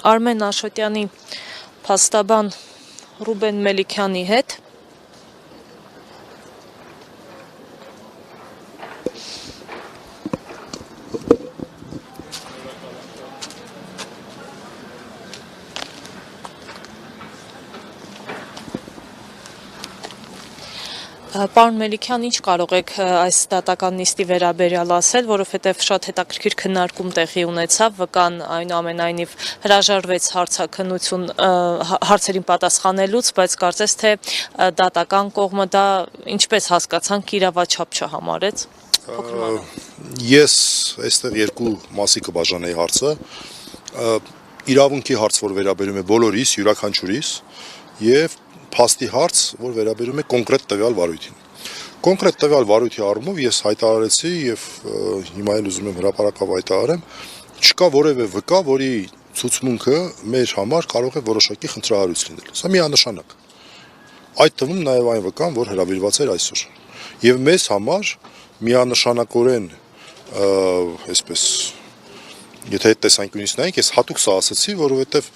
Արմեն Աշոտյանի փաստաբան Ռուբեն Մելիքյանի հետ։ Պարոն Մելիքյան, ինչ կարող եք այս դատական նիստի վերաբերյալ ասել, որովհետև շատ հետաքրքիր քննարկում տեղի ունեցավ, վկան այնուամենայնիվ հրաժարվեց հարցերին պատասխանելուց, բայց կարծես թե դատական կողմը դա ինչպես հասկացանք իրավաչափ չհամարեց։ Ես այստեղ երկու մասի կբաժանեի հարցը, իրավունքի հարց, որ վերաբերում է բոլորիս, յուրաքանչյուրիս, եւ փաստի հարց, որ վերաբերում է կոնկրետ տվյալ վարույթին։ Կոնկրետ տվյալ վարույթի առումով ես հայտարարեցի եւ հիմա էլ ուզում եմ հրապարակավ հայտարարեմ, չկա որևէ վկա, որի ցուցմունքը մեր համար կարող է որոշակի խնդրահարույց լինել։ Սա միանշանակ։ Այդ թվում նաեւ այն վկան, որ հրավիրված էր այսօր։ Եվ մեզ համար միանշանակորեն, այսպես, եթե այդ տեսանկյունից նայենք, ես հատուկ սա ասացի, որովհետեւ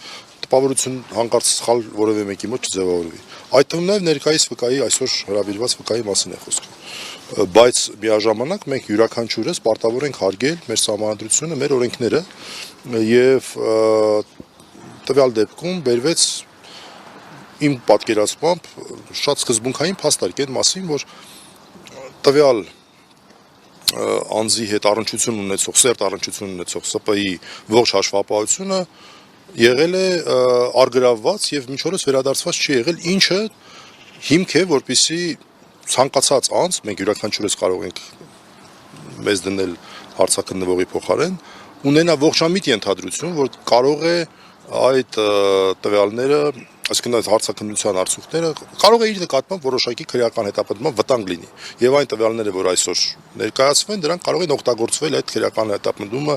տպավորություն հանկարծ սխալ որևէ մեկի մոտ չձևավորվի։ Այդ թվում նաև ներկայիս վկայի այսօր հրավիրված վկայի մասին է խոսքը։ Բայց միաժամանակ մենք յուրաքանչյուրս պարտավոր ենք հարգել մեր սահմանադրությունը, մեր օրենքները եւ տվյալ դեպքում բերվեց իմ պատկերացմամբ շատ սկզբունքային փաստարկ այն մասին, որ տվյալ անձի հետ առնչություն ունեցող, սերտ առնչություն ունեցող ՍՊ-ի ողջ հաշվապահությունը եղել է արգրավված եւ մինչ օրս վերադարձված չի եղել, ինչը հիմք է, որպեսզի ցանկացած անձ, մենք յուրաքանչյուրս կարող ենք մեզ դնել հարցաքննվողի փոխարեն, ունենա ողջամիտ ենթադրություն, որ կարող է այդ տվյալները, այսինքն այդ հարցաքննության արդյունքները կարող է իր նկատմամբ որոշակի քրեական հետապնդման վտանգ լինի։ Եվ այն տվյալները, որ այսօր ներկայացվեն, դրանք կարող են օգտագործվել այդ քրեական հետապնդումը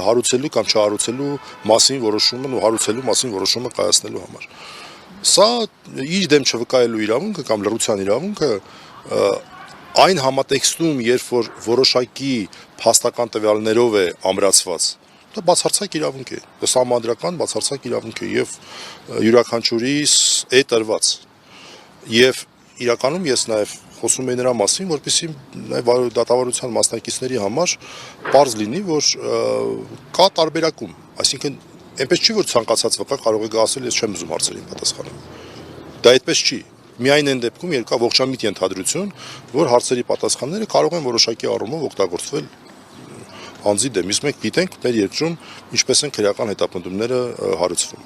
հարուցելու կամ չհարուցելու մասին որոշումն ու հարուցելու մասին որոշումը կայացնելու համար։ Սա իր դեմ չվկայելու իրավունքը կամ լռության իրավունքը այն համատեքստում, երբ որ որոշակի փաստական տվյալներով է ամրացված, դա բացարձակ իրավունք է, դա սահմանադրական բացարձակ իրավունք է եւ յուրաքանչյուրիս է տրված։ Եվ իրականում ես նաեւ խոսում եմ նրա մասին, որպեսզի նաեւ դատավարության մասնակիցների համար պարզ լինի, որ կա տարբերակում, այսինքն այնպես չի, որ ցանկացած վկա կարող է ասել, ես չեմ ուզում հարցերին պատասխանել։ Դա այդպես չի։ Միայն այն դեպքում, երբ կա ողջամիտ ենթադրություն, որ հարցերի պատասխանները կարող են որոշակի առումով օգտագործվել անձի դեմ։ Իսկ մենք գիտենք մեր երկրում ինչպես են քրեական հետապնդումները հարուցվում։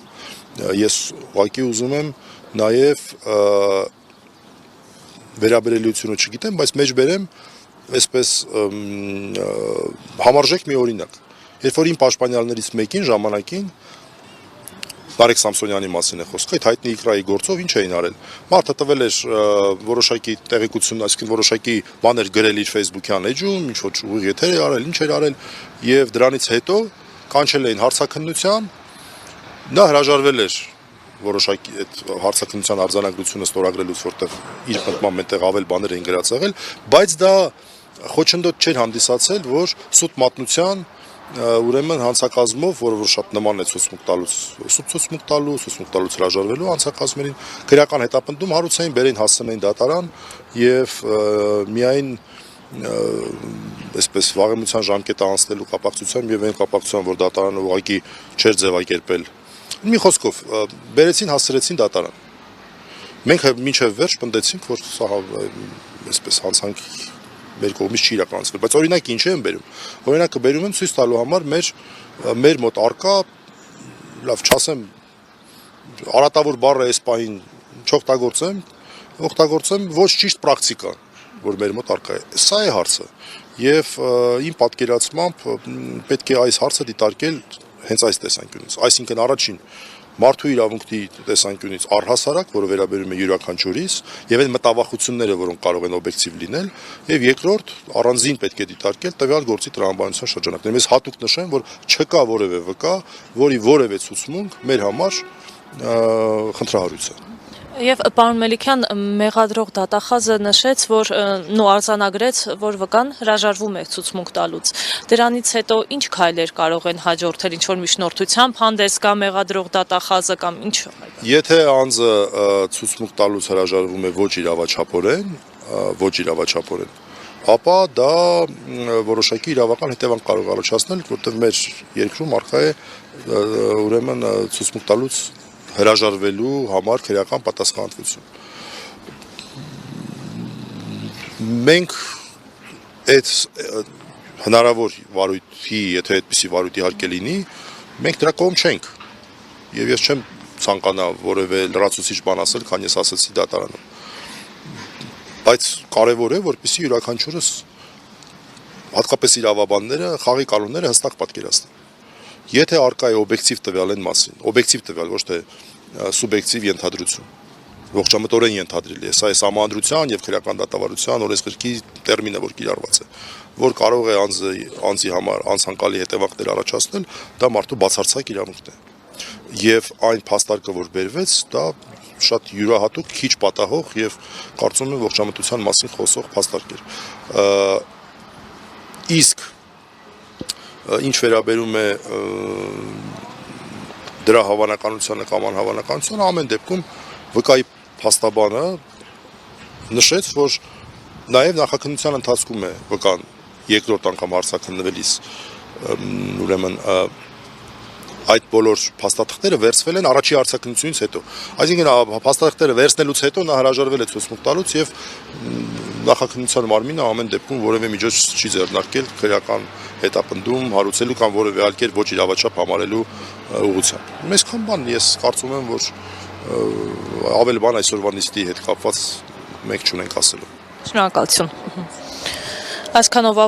Ես ուղղակի ուզում եմ նաև վերաբերելիությունը չգիտեմ, բայց մեջ բերեմ այսպես համարժեք մի օրինակ։ Երբ որ իմ պաշտպանյալներից մեկին ժամանակին Նարեկ Սամսոնյանի մասին է խոսքը, այդ հայտնի Իկրայի գործով ինչ էին արել։ Մարդը տվել էր որոշակի տեղեկություն, այսինքն որոշակի բաներ գրել իր Facebook-յան էջում, ինչ որ ուղիղ եթեր էր արել, ինչ էր արել, եւ դրանից հետո կանչել էին հարցաքննության, նա հրաժարվել էր որոշակի այդ հարցաքննության արձանագրությունը ստորագրելուց, որտեղ իր պատմամբ այնտեղ ավել բաներ էին գրած եղել, բայց դա խոչընդոտ չէր հանդիսացել, որ սուտ մատնության ուրեմն հանցակազմով, որը շատ նման է ցուցմուկ տալուց հրաժարվելու հանցակազմերին, քրեական հետապնդում հարուցային, բերեն հասցնեին դատարան եւ միայն այսպես վաղեմության ժամկետը անցնելու կապակցությամբ եւ այն կապակցությամբ, որ դատարանը ուղղակի չէր ձևակերպել։ Մի խոսքով, բերեցին հասցրեցին դատարան։ Մենք մինչև վերջ պնդեցինք, որ սա այսպես հանցանք մեր կողմից չի իրականացվել, բայց օրինակ ինչ եմ բերում։ Օրինակը բերում եմ ցույց տալու համար մեր մոտ արկա, լավ չասեմ, արատավոր բառը այս պահին չօգտագործեմ ոչ ճիշտ պրակտիկա, որ մեր մոտ արկա է։ Սա է հարցը։ Եվ իմ պատկերացմամբ պետք է այս հարցը դիտարկել հենց այս տեսանկյունից։ Այսինքն առաջին մարդու իրավունքի տեսանկյունից առհասարակ, որը վերաբերում է յուրաքանչյուրիս, եւ այն մտավախությունները, որոնք կարող են օբյեկտիվ լինել, եւ երկրորդ առանձին պետք է դիտարկել տվյալ գործի տրամաբանության շրջանակներում։ Ես հատուկ նշեմ, որ չկա որևէ վկա, որի որևէ ցուցմունք մեր համար խնդրահարույց է։ Եվ պարոն Մելիքյան, մեղադրող դատախազը նշեց, որ արձանագրեց, որ վկան հրաժարվում է ցուցմունք տալուց։ Դրանից հետո ինչ քայլեր կարող են հաջորդել, ինչ որ միջնորդությամբ հանդես գա մեղադրող դատախազը կամ ինչ։ Եթե անձը ցուցմունք տալուց հրաժարվում է ոչ իրավաչափորեն, ապա դա որոշակի իրավական հետևանք կարող առաջացնել, որտեղ մեր երկրում առկա է ուրեմն ցուցմունք տալուց հրաժարվելու համար քրեական պատասխանատվություն։ Մենք այդ հնարավոր վարույթի, եթե այդպիսի վարույթ իհարկե լինի, մենք դրա կողմ չենք։ Եվ ես չեմ ցանկանա որևէ լրացուցիչ բան ասել, քան ես ասացի դատարանում։ Բայց կարևոր է, որպեսզի յուրաքանչյուրս, հատկապես իրավաբանները, խաղի կանոնները հստակ պատկերացնեն։ Եթե առկա է օբյեկտիվ տվյալ են մասին, օբյեկտիվ տվյալ, ոչ թե սուբյեկտիվ ենթադրություն, ողջամտորեն ենթադրելի է, սա է սահմանադրության եւ քրեական դատավարության օրենսգրքի տերմինը, որ կիրառված է, որ կարող է անձի համար անցանկալի հետևանքներ առաջացնել, դա մարդու բացարձակ իրավունքն է։ Եվ այն փաստարկը, որ բերվեց, դա շատ յուրահատուկ, քիչ պատահող եւ կարծում եմ ողջամտության մասին խոսող փաստարկ էր։ Իսկ ինչ վերաբերում է դրա հավանականությանը կամ անհավանականությանը, ամեն դեպքում վկայի փաստաբանը նշեց, որ նաև նախաքննության ընթացքում է վկան երկրորդ անգամ հարցաքննվելիս ուրեմն այդ բոլոր փաստաթղթերը վերցվել են առաջի հարցաքննությունից հետո։ Այսինքն փաստաթղթերը վերցնելուց հետո նա հրաժարվել է ցուցմունք տալուց եւ նախաքննության մարմինը ամեն դեպքում որևէ միջոց չի ձեռնարկել քրեական հետապնդում հարուցելու կամ որևէ այլ կերպ ոչ իրավաչափ համարելու ուղղությամբ։ Այսքան բան ես կարծում եմ, որ ավել բան այսօրվա նիստի հետ կապված մենք չունենք ասելու։ Շնորհակալություն։ Այսքանով